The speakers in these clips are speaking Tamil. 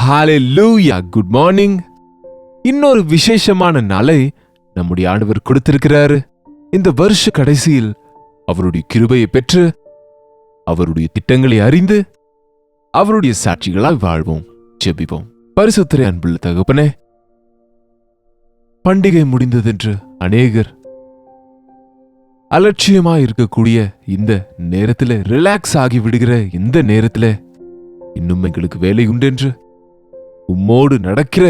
ஹalleluya, குட் மார்னிங். இன்னொரு விசேஷமான நாளை நம்முடைய ஆண்டவர் கொடுத்திருக்கிறாரு. இந்த வருஷ கடைசியில் அவருடைய கிருபையை பெற்று அவருடைய திட்டங்களை அறிந்து அவருடைய சாட்சிகளால் வாழ்வோம். ஜெபிப்போம். பரிசுத்தரே, அன்புள்ள தகப்பனே, பண்டிகை முடிந்ததென்று அநேகர் அலட்சியமாய் இருக்கக்கூடிய இந்த நேரத்துல, ரிலாக்ஸ் ஆகி விடுகிற இந்த நேரத்துல இன்னும் எங்களுக்கு வேலை உண்டென்று, உம்மோடு நடக்கிற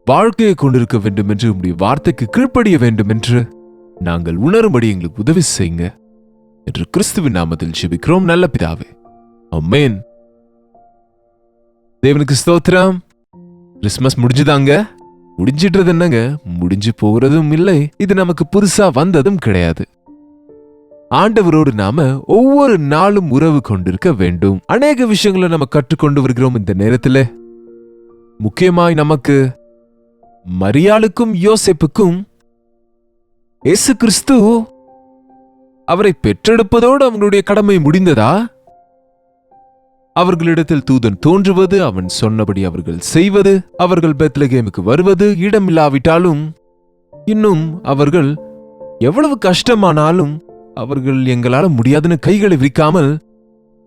வாழ்க்கையை கொண்டிருக்க வேண்டும் என்று, உம்முடைய வார்த்தைக்கு கீழ்ப்படிய வேண்டும் என்று நாங்கள் உணரும்படி எங்களுக்கு உதவி செய்யுங்க என்று கிறிஸ்துவின் நாமத்தில் ஜெபிக்கிறோம் நல்ல பிதாவே, ஆமென். தேவனுக்கு ஸ்தோத்திரம். கிறிஸ்துமஸ் முடிஞ்சுதாங்க. முடிஞ்சிடுறது என்னங்க, முடிஞ்சு போகிறதும் இல்லை. இது நமக்கு புதுசா வந்ததும் கிடையாது. ஆண்டவரோடு நாம ஒவ்வொரு நாளும் உறவு கொண்டிருக்க வேண்டும். அநேக விஷயங்களை நம்ம கற்றுக்கொண்டு வருகிறோம் இந்த நேரத்துல. முக்கியமாய் நமக்கு மரியாளுக்கும் யோசேப்புக்கும் இயேசு கிறிஸ்து அவரை பெற்றெடுப்பதோடு அவங்களுடைய கடமை முடிந்ததா? அவர்களிடத்தில் தூதன் தோன்றுவது, அவன் சொன்னபடி அவர்கள் செய்வது, அவர்கள் பெத்லகேமுக்கு வருவது, இடமில்லாவிட்டாலும் இன்னும் அவர்கள் எவ்வளவு கஷ்டமானாலும் அவர்கள் எங்களால முடியாதுன்னு கைகளை விரிக்காமல்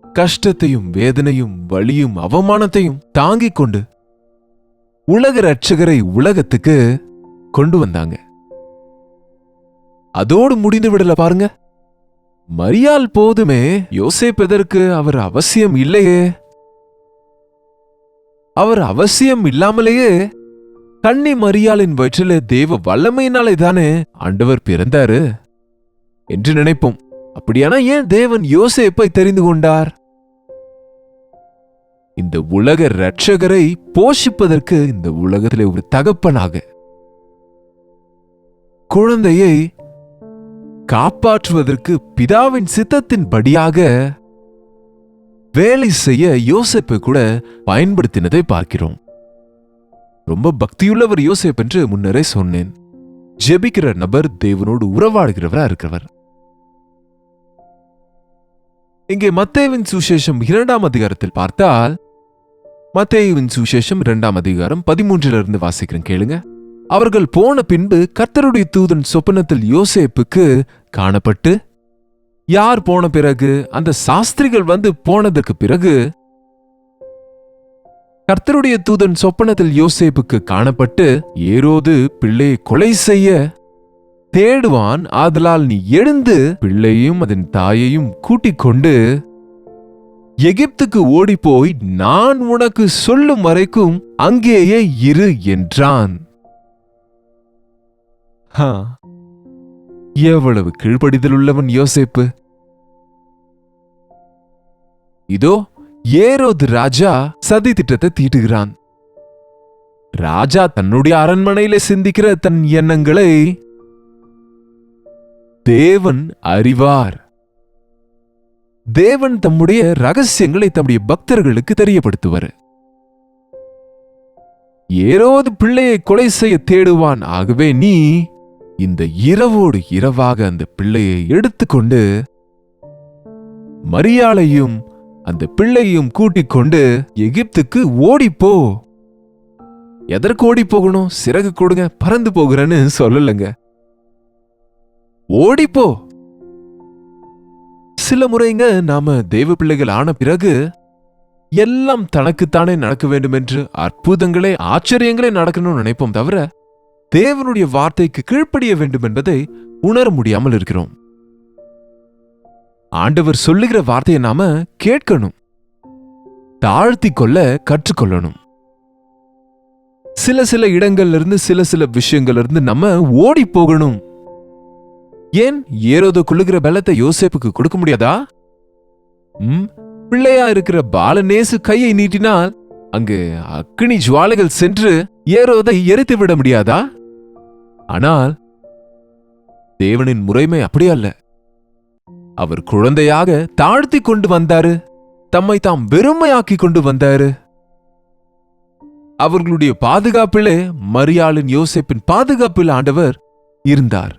கஷ்டத்தையும் வேதனையும் வலியும் அவமானத்தையும் தாங்கிக் கொண்டு உலக இரட்சகரை உலகத்துக்கு கொண்டு வந்தாங்க. அதோடு முடிந்து விடல பாருங்க. மரியாள் போதுமே, யோசேப்பு எதற்கு? அவர் அவசியம் இல்லையே. அவர் அவசியம் இல்லாமலேயே கன்னி மரியாளின் வயிற்றிலே தேவ வல்லமையினாலே தானே ஆண்டவர் பிறந்தாரு என்று நினைப்போம். அப்படியானா ஏன் தேவன் யோசேப்பை தெரிந்து கொண்டார்? இந்த உலக இரட்சகரை போஷிப்பதற்கு, இந்த உலகத்திலே ஒரு தகப்பனாக குழந்தையை காப்பாற்றுவதற்கு பிதாவின் சித்தத்தின் படியாக வேலை செய்ய யோசேப்பை கூட பயன்படுத்தினதை பார்க்கிறோம். ரொம்ப பக்தியுள்ளவர் யோசேப் என்று முன்னரே சொன்னேன். ஜெபிக்கிற நபர், தேவனோடு உறவாடுகிறவரா இருக்கிறவர். இங்கே மத்தேயுவின் சுவிசேஷம் 2ஆம் அதிகாரத்தில் பார்த்தால், மத்தேயுவின் சுவிசேஷம் 2ஆம் அதிகாரம் 13 வாசிக்கிறேன், கேளுங்க. அவர்கள் போன பின்பு கர்த்தருடைய தூதன் சொப்பனத்தில் யோசேப்புக்கு காணப்பட்டு, யார் போன பிறகு? அந்த சாஸ்திரிகள் வந்து போனதற்கு பிறகு கர்த்தருடைய தூதன் சொப்பனத்தில் யோசேப்புக்கு காணப்பட்டு, ஏரோது பிள்ளையை கொலை செய்ய தேடுவான், ஆதலால் நீ எழுந்து பிள்ளையும் அதன் தாயையும் கூட்டிக் கொண்டு எகிப்துக்கு ஓடிப்போய் நான் உனக்கு சொல்லும் வரைக்கும் அங்கேயே இரு என்றான். எவ்வளவு கீழ்ப்படிதல் உள்ளவன் யோசேப்பு! இதோ ஏரோது ராஜா சதி திட்டத்தை தீட்டுகிறான். ராஜா தன்னுடைய அரண்மனையில சிந்திக்கிற தன் எண்ணங்களை தேவன் அறிவார். தேவன் தம்முடைய ரகசியங்களை தம்முடைய பக்தர்களுக்கு தெரியப்படுத்துவார். ஏரோது பிள்ளையை கொலை செய்ய தேடுவான். ஆகவே நீ இந்த இரவோடு இரவாக அந்த பிள்ளையை எடுத்துக்கொண்டு மரியாளையும் அந்த பிள்ளையும் கூட்டிக் கொண்டு எகிப்துக்கு ஓடிப்போ. எதற்கு ஓடி போகணும்? சிறகு கொடுங்க, பறந்து போகிறேன்னு சொல்லலங்க. ஓடிப்போ. சில முறைங்க நாம தெய்வ பிள்ளைகள் ஆன பிறகு எல்லாம் தனக்குத்தானே நடக்க வேண்டும் என்று, அற்புதங்களே ஆச்சரியங்களே நடக்கணும்னு நினைப்போம் தவிர தேவனுடைய வார்த்தைக்கு கீழ்ப்படிய வேண்டும் என்பதை உணர முடியாமல் இருக்கிறோம். ஆண்டவர் சொல்லுகிற வார்த்தையை நாம கேட்கணும், தாழ்த்தி கொள்ள கற்றுக்கொள்ளணும். சில இடங்கள்ல இருந்து, சில விஷயங்கள்ல இருந்து நம்ம ஓடி போகணும். ஏன்? ஏரோது கொள்ளுகிற பலத்தை யோசேப்புக்கு கொடுக்க முடியாதா? பிள்ளையா இருக்கிற பாலநேசு கையை நீட்டினால் அங்கு அக்கினி ஜுவாலைகள் சென்று ஏரோதை எரித்து விட முடியாதா? ஆனால் தேவனின் முறைமை அப்படியே அல்ல. அவர் குழந்தையாக தாழ்த்தி கொண்டு வந்தாரு, தம்மை தாம் வெறுமையாக்கி கொண்டு வந்தாரு. அவர்களுடைய பாதுகாப்பிலே, மரியாளின் யோசேப்பின் பாதுகாப்பில் ஆண்டவர் இருந்தார்.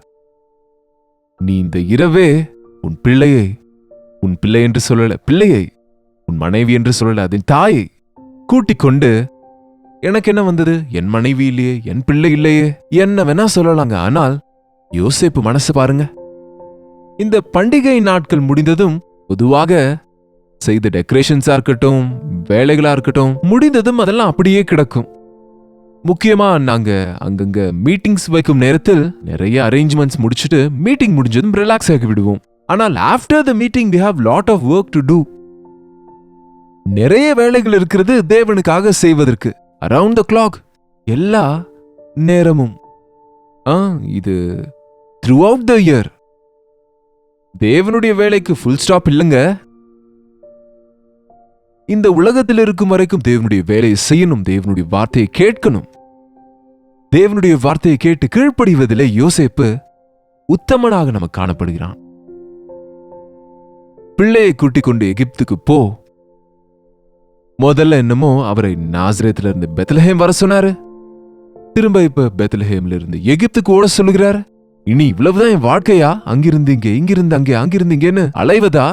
நீ இந்த இரவே உன் பிள்ளையை, உன் பிள்ளை என்று சொல்லல, பிள்ளையை, உன் மனைவி என்று சொல்லல, அதன் தாயை கூட்டிக் கொண்டு, எனக்கு என்ன வந்தது? என் மனைவி இல்லையே, என் பிள்ளை இல்லையே, என்ன வேணா சொல்லலாங்க. ஆனால் யோசேப்பு மனசு பாருங்க. இந்த பண்டிகை நாட்கள் முடிந்ததும் பொதுவாக செய்த டெக்கரேஷன்ஸா இருக்கட்டும், வேலைகளா இருக்கட்டும், முடிந்ததும் அதெல்லாம் அப்படியே கிடக்கும். முக்கியமா நாங்க அங்கங்க மீட்டிங்ஸ் வைக்கும் நேரத்தில் நிறைய அரேஞ்ச்மெண்ட்ஸ் முடிச்சுட்டு மீட்டிங் முடிஞ்சதும் ரிலாக்ஸ் ஆகி விடுவோம். ஆனால் after the meeting we have lot of work to do. நிறைய வேலைகள் இருக்கிறது தேவனுக்காக செய்வதற்கு. அரவுண்ட் த கிளாக், எல்லா நேரமும். இது த்ரூ அவுட் த இயர். தேவனுடைய வேலைக்கு ஃபுல் ஸ்டாப் இல்லைங்க. இந்த உலகத்தில் இருக்கும் வரைக்கும் தேவனுடைய வேலையை செய்யணும், தேவனுடைய வார்த்தையை கேட்கணும். தேவனுடைய வார்த்தையை கேட்டு கீழ்ப்படிவதிலே யோசேப்பு உத்தமனாக நமக்கு காணப்படுகிறான். பிள்ளையை கூட்டிக் கொண்டு எகிப்துக்கு போ. முதல்ல என்னமோ அவரை நாசரேத்துல இருந்து பெத்லஹேம் வர சொன்னாரு. திரும்ப இப்ப பெத்லஹேம்ல இருந்து எகிப்துக்கு ஓட சொல்லுகிறாரு. இனி இவ்வளவுதான் என் வாழ்க்கையா? அங்கிருந்து இங்க, இங்கிருந்து அங்கே, அங்கிருந்து இங்கேன்னு அலைவதா?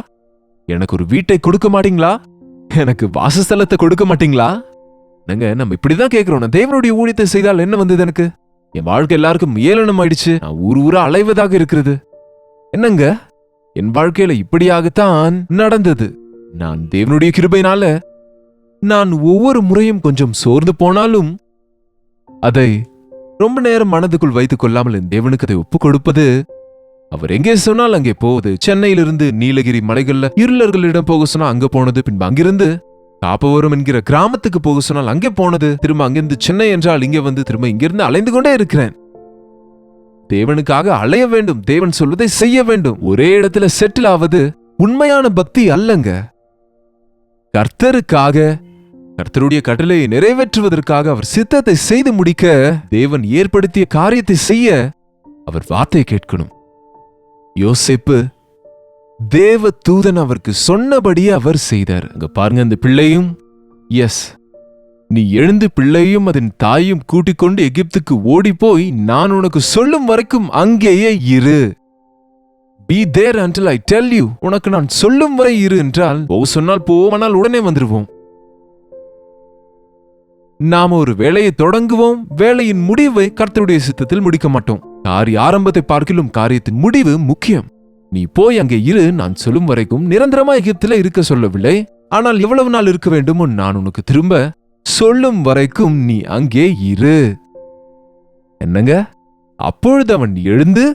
எனக்கு ஒரு வீட்டை கொடுக்க மாட்டீங்களா? எனக்கு வாசஸ்தலத்தை கொடுக்க மாட்டீங்களா? நம்ம இப்படிதான் கேட்கிறோம். நான் தேவனுடைய ஊழியத்தை செய்தால் என்ன வந்தது எனக்கு? என் வாழ்க்கை எல்லாருக்கும் ஏளனம் ஆயிடுச்சு. நான் ஊரா அலைவதாக இருக்கிறது. என்னங்க, என் வாழ்க்கையில இப்படியாகத்தான் நடந்தது. நான் தேவனுடைய கிருபையினால நான் ஒவ்வொரு முறையும் கொஞ்சம் சோர்ந்து போனாலும் அதை ரொம்ப நேரம் மனதுக்குள் வைத்துக் கொள்ளாமல் என் தேவனுக்கு அதை ஒப்புக் கொடுப்பது. அவர் எங்கே சொன்னால் அங்கே போவது. சென்னையிலிருந்து நீலகிரி மலைகள்ல இருளர்களிடம் போக சொன்னா அங்க போனது. பின்பு அங்கிருந்து காப்பவரம் என்கிற கிராமத்துக்கு போக சொன்னால் அங்கே போனது. திரும்ப அங்கிருந்து சென்னை என்றால் இங்கே வந்து திரும்ப இங்கிருந்து அலைந்து கொண்டே இருக்கிறேன். தேவனுக்காக அலைய வேண்டும், தேவன் சொல்வதை செய்ய வேண்டும். ஒரே இடத்துல செட்டில் ஆவது உண்மையான பக்தி அல்லங்க. கர்த்தருக்காக, கர்த்தருடைய கட்டளையை நிறைவேற்றுவதற்காக, அவர் சித்தத்தை செய்து முடிக்க, தேவன் ஏற்படுத்திய காரியத்தை செய்ய அவர் வார்த்தையை கேட்கணும். யோசேப்பு தேவ தூதன் அவருக்கு சொன்னபடியே அவர் செய்தார். அங்க பாருங்க, அந்த பிள்ளையும், எஸ், நீ எழுந்து பிள்ளையும் அதன் தாயும் கூட்டிக் கொண்டு எகிப்துக்கு ஓடி போய் நான் உனக்கு சொல்லும் வரைக்கும் அங்கேயே இரு. Be there until I tell you. உனக்கு நான் சொல்லும் வரை இரு என்றால், சொன்னால் போவானால் உடனே வந்துருவோம். நாம ஒரு வேலையை தொடங்குவோம், வேலையின் முடிவை கர்த்தருடைய சித்தத்தில் முடிக்க மாட்டோம். காரிய ஆரம்பத்தை பார்க்கிலும் காரியத்தின் முடிவு முக்கியம். நீ போய் அங்கே இரு, நான் சொல்லும் வரைக்கும். நிரந்தரமா எகிப்தில இருக்க சொல்லவில்லை, ஆனால் எவ்வளவு நாள் இருக்க வேண்டும் நான் உனக்கு திரும்ப சொல்லும் வரைக்கும் நீ அங்கே இரு. என்னங்க, அப்பொழுது அவன் எழுந்து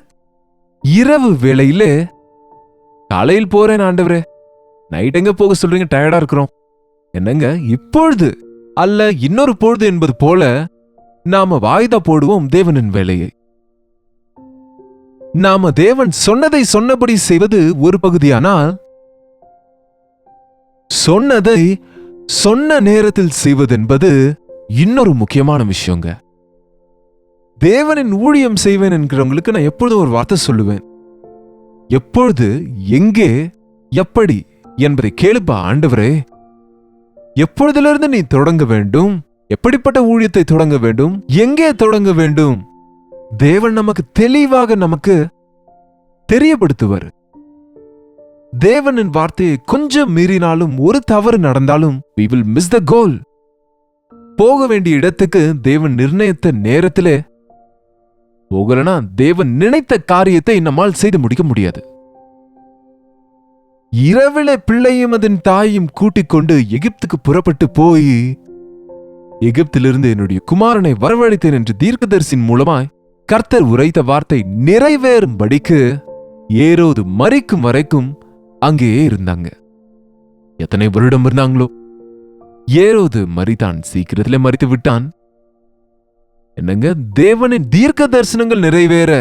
இரவு வேளையிலே, காலையில் போறேன் ஆண்டவரே, நைட் எங்க போக சொல்றீங்க, டயர்டா இருக்கிறோம். என்னங்க, இப்பொழுது அல்ல இன்னொரு பொழுது என்பது போல நாம வாய்தா போடுவோம் தேவனின் வேலையை. நாம தேவன் சொன்னதை சொன்னபடி செய்வது ஒரு பகுதியானால், சொன்னதை சொன்ன நேரத்தில் செய்வது என்பது இன்னொரு முக்கியமான விஷயங்க. தேவனின் ஊழியம் செய்வேன் என்கிறவங்களுக்கு நான் எப்பொழுதும் ஒரு வார்த்தை சொல்லுவேன். எப்பொழுது, எங்கே, எப்படி என்பதை கேளுப்பா ஆண்டவரே. எப்பொழுதிலிருந்து நீ தொடங்க வேண்டும்? எப்படிப்பட்ட ஊழியத்தை தொடங்க வேண்டும்? எங்கே தொடங்க வேண்டும்? தேவன் நமக்கு தெளிவாக நமக்கு தெரியப்படுத்துவார். தேவனின் வார்த்தையை கொஞ்சம் மீறினாலும், ஒரு தவறு நடந்தாலும் we will miss the goal. போக வேண்டிய இடத்துக்கு தேவன் நிர்ணயித்த நேரத்திலே போகலனா தேவன் நினைத்த காரியத்தை நம்மால் செய்து முடிக்க முடியாது. இரவிலே பிள்ளையும் அதன் தாயும் கூட்டிக் கொண்டு எகிப்துக்கு புறப்பட்டு போய், எகிப்திலிருந்து என்னுடைய குமாரனை வரவழைத்தேன் என்று தீர்க்கதரிசியின் மூலமாய் கர்த்தர் உரைத்த வார்த்தை நிறைவேறும்படிக்கு ஏரோது மரிக்கும் வரைக்கும் அங்கேயே இருந்தாங்க. எத்தனை வருடம் இருந்தாங்களோ. ஏரோது மரித்தான், சீக்கிரத்திலே மரித்து விட்டான். என்னங்க, தேவனின் தீர்க்க தரிசனங்கள் நிறைவேற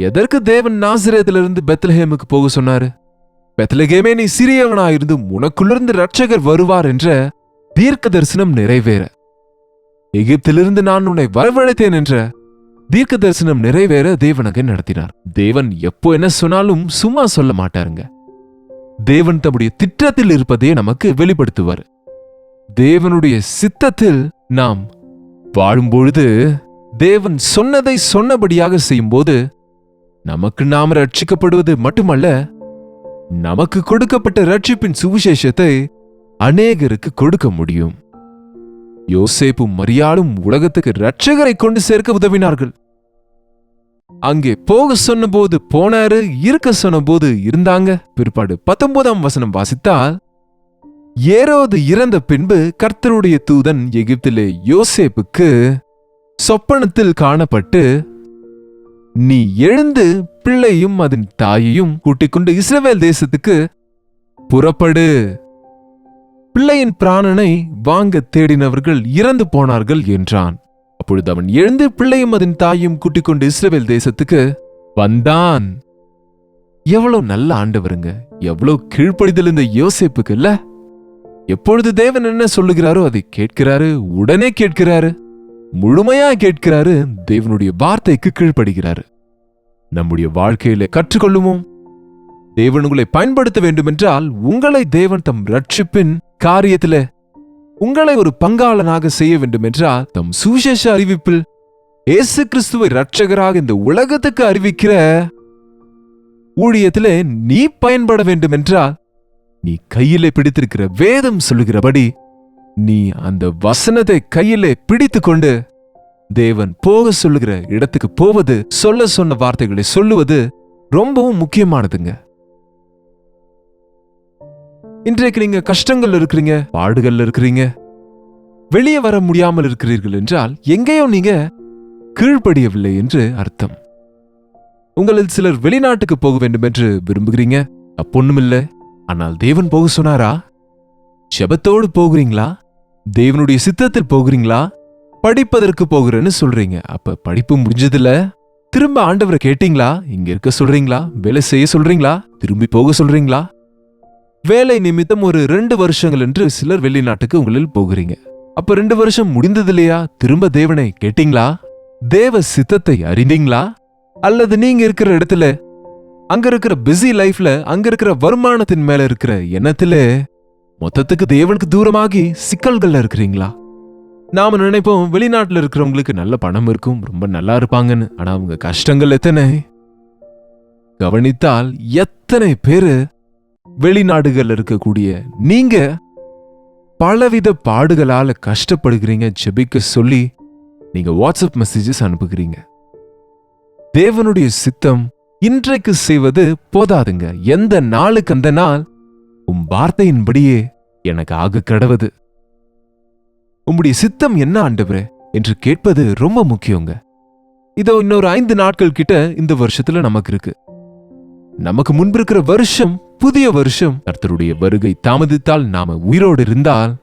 எதற்கு தேவன் நாசரேத்திலிருந்து பெத்லஹேமுக்கு போக சொன்னாரு? பெத்லகேமே, நீ சிறியவனாயிருந்தும் உனக்குள்ளிருந்து இரட்சகர் வருவார் என்ற தீர்க்க தரிசனம் நிறைவேற, எகிப்திலிருந்து நான் உன்னை வரவழைத்தேன் என்ற தீர்க்க தரிசனம் நிறைவேற தேவனகை நடத்தினார். தேவன் எப்போ என்ன சொன்னாலும் சும்மா சொல்ல மாட்டாருங்க. தேவன் தம்முடைய திட்டத்தில் இருப்பதே நமக்கு வெளிப்படுத்துவார். தேவனுடைய சித்தத்தில் நாம் வாழும்பொழுது, தேவன் சொன்னதை சொன்னபடியாக செய்யும்போது, நமக்கு நாம் ரட்சிக்கப்படுவது மட்டுமல்ல, நமக்கு கொடுக்கப்பட்ட ரட்சிப்பின் சுவிசேஷத்தை அநேகருக்கு கொடுக்க முடியும். யோசேப்பும் மரியாளும் உலகத்துக்கு இரட்சகரை கொண்டு சேர்க்க உதவினார்கள். அங்கே போக சொன்னபோது போனாரு, இருக்க சொன்னபோது இருந்தாங்க. பிற்பாடு 19ஆம் வசனம் வாசித்தால், ஏரோது இறந்த பின்பு கர்த்தருடைய தூதன் எகிப்திலே யோசேப்புக்கு சொப்பனத்தில் காணப்பட்டு, நீ எழுந்து பிள்ளையும் அதன் தாயையும் கூட்டிக் கொண்டு இஸ்ரவேல் தேசத்துக்கு புறப்படு. பிள்ளையின் பிராணனை வாங்க தேடினவர்கள் இறந்து போனார்கள் என்றான். அப்பொழுது அவன் எழுந்து பிள்ளையும் அதன் தாயும் கூட்டிக் கொண்டு இஸ்ரவேல் தேசத்துக்கு வந்தான். எவ்வளவு நல்ல ஆண்டவருங்க, எவ்வளவு கீழ்ப்படிதல் இந்த யோசேப்புக்கு இல்ல? எப்பொழுது தேவன் என்ன சொல்லுகிறாரோ அதை கேட்கிறாரு, உடனே கேட்கிறாரு, முழுமையா கேட்கிறாரு, தேவனுடைய வார்த்தைக்கு கீழ்ப்படுகிறாரு. நம்முடைய வாழ்க்கையில கற்றுக்கொள்ளுவோம். தேவன் உங்களை பயன்படுத்த வேண்டுமென்றால் உங்களை தேவன் தம் ரட்சிப்பின் காரியத்தில உங்களை ஒரு பங்காளனாக செய்ய வேண்டுமென்றால் தம் சுவிசேஷ அறிவிப்பில் இயேசு கிறிஸ்துவை இரட்சகராக இந்த உலகத்துக்கு அறிவிக்கிற ஊழியத்திலே நீ பயன்பட வேண்டுமென்றால் நீ கையிலே பிடித்திருக்கிற வேதம் சொல்லுகிறபடி நீ அந்த வசனத்தை கையிலே பிடித்துக் கொண்டு தேவன் போக சொல்லுகிற இடத்துக்கு போவது, சொல்ல சொன்ன வார்த்தைகளை சொல்லுவது ரொம்பவும் முக்கியமானதுங்க. இன்றைக்கு நீங்க கஷ்டங்கள் இருக்கிறீங்க, பாடுகள் இருக்கிறீங்க, வெளியே வர முடியாமல் இருக்கிறீர்கள் என்றால் எங்கேயோ நீங்க கீழ்ப்படியவில்லை என்று அர்த்தம். உங்களில் சிலர் வெளிநாட்டுக்கு போக வேண்டும் என்று விரும்புகிறீங்க, அப்பொண்ணுமில்ல. ஆனால் தேவன் போக சொன்னாரா? ஜெபத்தோடு போகிறீங்களா? தேவனுடைய சித்தத்தில் போகிறீங்களா? படிப்பதற்கு போகிறேன்னு சொல்றீங்க. அப்ப படிப்பு முடிஞ்சதுல திரும்ப ஆண்டவரை கேட்டீங்களா? இங்க இருக்க சொல்றீங்களா? வேலை செய்ய சொல்றீங்களா? திரும்பி போக சொல்றீங்களா? வேலை நிமித்தம் ஒரு 2 வருஷங்கள் என்று சிலர் வெளிநாட்டுக்கு உங்களில் போகிறீங்க. அப்ப 2 வருஷம் முடிந்தது இல்லையா? திரும்ப தேவனை கேட்டீங்களா? தேவ சித்தத்தை அறிந்தீங்களா? அல்லது நீங்க இருக்கிற இடத்துல, அங்க இருக்கிற பிஸி லைஃப்ல, அங்க இருக்கிற வருமானத்தின் மேல இருக்கிற எண்ணத்துல மொத்தத்துக்கு தேவனுக்கு தூரமாகி சிக்கல்கள்ல இருக்கிறீங்களா? நாம நினைப்போம் வெளிநாட்டுல இருக்கிறவங்களுக்கு நல்ல பணம் இருக்கும், ரொம்ப நல்லா இருப்பாங்கன்னு. ஆனா அவங்க கஷ்டங்கள் எத்தனை கவனித்தால் எத்தனை பேரு வெளிநாடுகள்ல இருக்கக்கூடிய நீங்க பலவித பாடுகளால கஷ்டப்படுகிறீங்க. ஜெபிக்க சொல்லி நீங்க வாட்ஸ்அப் மெசேஜஸ் அனுப்புகிறீங்க. தேவனுடைய சித்தம் இன்றைக்கு செய்வது போதாதுங்க. எந்த நாளுக்கு அந்த நாள் வார்த்தையின்படியே எனக்கு ஆக கடவது. உம்முடைய சித்தம் என்ன ஆண்டவரே என்று கேட்பது ரொம்ப முக்கியங்க. இதோ இன்னொரு 5 நாட்கள் கிட்ட இந்த வருஷத்துல நமக்கு இருக்கு. நமக்கு முன்பிருக்கிற வருஷம் புதிய வருஷம். கர்த்தருடைய வருகை தாமதித்தால், நாம உயிரோடு இருந்தால்,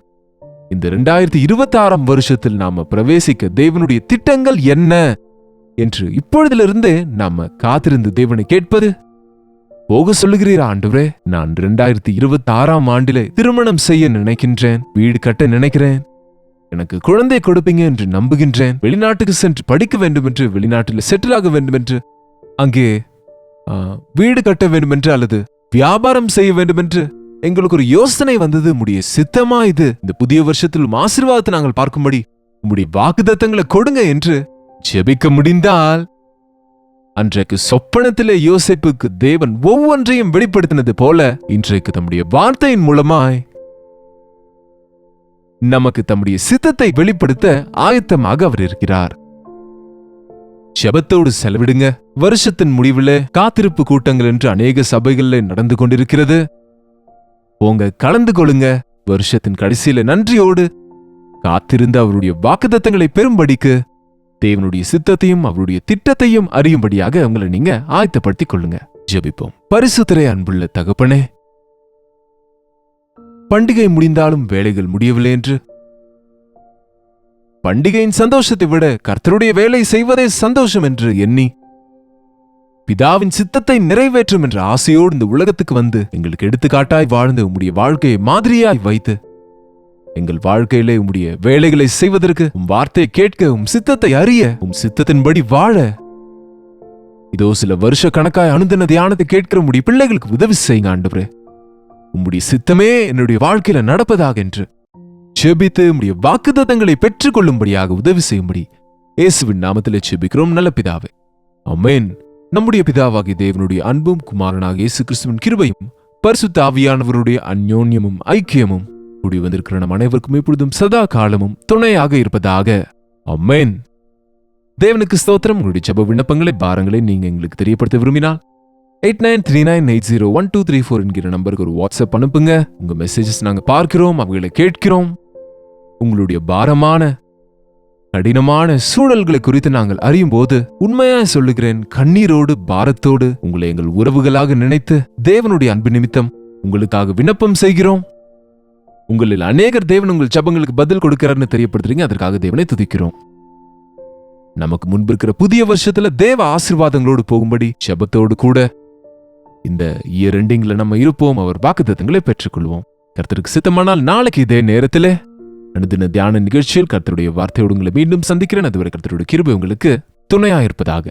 இந்த 2026ஆம் வருஷத்தில் நாம பிரவேசிக்க தேவனுடைய திட்டங்கள் என்ன என்று இப்பொழுதிலிருந்தே நாம காத்திருந்து தேவனை கேட்பது. போக சொல்லுகிறீரா ஆண்டவரே? நான் 2026ஆம் ஆண்டிலே திருமணம் செய்ய நினைக்கின்றேன், வீடு கட்ட நினைக்கிறேன், எனக்கு குழந்தை கொடுப்பீங்க என்று நம்புகின்றேன், வெளிநாட்டுக்கு சென்று படிக்க வேண்டும் என்று, வெளிநாட்டில் செட்டில் ஆக வேண்டும் என்று, அங்கே வீடு கட்ட வேண்டும் என்று, அல்லது வியாபாரம் செய்ய வேண்டும் என்று எங்களுக்கு ஒரு யோசனை வந்தது. உம்முடைய சித்தமா இது? இந்த புதிய வருஷத்தில் ஆசீர்வாதத்தை நாங்கள் பார்க்கும்படி உம்முடைய வாக்குத்தத்தங்களை கொடுங்க என்று ஜெபிக்க முடிந்தால், அன்றைக்கு சொப்பனத்திலே யோசேப்புக்கு தேவன் ஒவ்வொன்றையும் வெளிப்படுத்தினது போல இன்றைக்கு தம்முடைய வார்த்தையின் மூலமாய் நமக்கு தம்முடைய சித்தத்தை வெளிப்படுத்த ஆயத்தமாக அவர் இருக்கிறார். ஜெபத்தோடு செலவிடுங்க. வருஷத்தின் முடிவில் காத்திருப்பு கூட்டங்கள் என்று அநேக சபைகள்ல நடந்து கொண்டிருக்கிறது. போங்க, கலந்து கொள்ளுங்க. வருஷத்தின் கடைசியில நன்றியோடு காத்திருந்து அவருடைய வாக்குத்தத்தங்களை பெறும்படிக்கு தேவனுடைய சித்தத்தையும் அவருடைய திட்டத்தையும் அறியும்படியாக உங்களை நீங்க ஆயத்தப்படுத்திக் கொள்ளுங்க. ஜெபிப்போம். பரிசுத்தரே, அன்புள்ள தகப்பனே, பண்டிகை முடிந்தாலும் வேலைகள் முடியவில்லை என்று, பண்டிகையின் சந்தோஷத்தை விட கர்த்தருடைய வேலை செய்வதே சந்தோஷம் என்று எண்ணி, பிதாவின் சித்தத்தை நிறைவேற்றும் என்ற ஆசையோடு இந்த உலகத்துக்கு வந்து எங்களுக்கு எடுத்துக்காட்டாய் வாழ்ந்து உம்முடைய வாழ்க்கையை மாதிரியாய் வைத்து எங்கள் வாழ்க்கையிலே உம்முடைய வேலைகளை செய்வதற்கு, உம் வார்த்தையை கேட்க, உம் சித்தத்தை அறிய, உம் சித்தத்தின்படி வாழ இதோ சில வருஷ கணக்காய் அனுதின தியானத்தை கேட்கிற உம்முடைய பிள்ளைகளுக்கு உதவி செய்யுங்க ஆண்டவரே. உம்முடைய சித்தமே என்னுடைய வாழ்க்கையில நடப்பதாக என்று ஜெபித்து உம்முடைய வாக்குத்தத்தங்களை பெற்றுக் கொள்ளும்படியாக உதவி செய்யும்படி இயேசுவின் நாமத்திலே ஜெபிக்கிறோம் நல்ல பிதாவே, ஆமென். நம்முடைய பிதாவாகிய தேவனுடைய அன்பும் குமாரனாக இயேசு கிறிஸ்துவின் கிருபையும் பரிசுத்த ஆவியானவருடைய அந்யோன்யமும் ஐக்கியமும் கூடி வந்திருக்கிற நம் அனைவருக்கும் இப்பொழுதும் சதா காலமும் துணையாக இருப்பதாக. ஆமென். தேவனுக்கு ஸ்தோத்திரம். உங்களுடைய ஜெப விண்ணப்பங்களை பாரங்களை நீங்க எங்களுக்கு தெரியப்படுத்த விரும்பினால் 8939801234 என்கிற நம்பருக்கு ஒரு வாட்ஸ்அப் அனுப்புங்க. உங்க மெசேஜஸ் நாங்க பார்க்கிறோம், அவங்களை கேட்கிறோம். உங்களுடைய பாரமான கடினமான சூழல்களை குறித்து நாங்கள் அறியும் போது உண்மையா சொல்லுகிறேன், கண்ணீரோடு பாரத்தோடு உங்களை எங்கள் உறவுகளாக நினைத்து தேவனுடைய அன்பு நிமித்தம் உங்களுக்காக விண்ணப்பம் செய்கிறோம். உங்களில் அநேகர் தேவன் உங்கள் ஜெபங்களுக்கு பதில் கொடுக்கிறார்னு தெரியப்படுத்துறீங்க. அதற்காக தேவனை துதிக்கிறோம். நமக்கு முன்பு இருக்கிற புதிய வருஷத்துல தேவ ஆசீர்வாதங்களோடு போகும்படி ஜெபத்தோடு கூட இந்த இயர் எண்டிங்ல நம்ம இருப்போம். அவர் வாக்குத்தத்தங்களை பெற்றுக்கொள்வோம். கர்த்தருக்கு சித்தமானால் நாளைக்கு இதே நேரத்திலே அனுதின தியான நிகழ்ச்சியில் கர்த்தருடைய வார்த்தையோடு உங்களை மீண்டும் சந்திக்கிறேன். அதுவரை கர்த்தருடைய கிருபை உங்களுக்கு துணையா இருப்பதாக.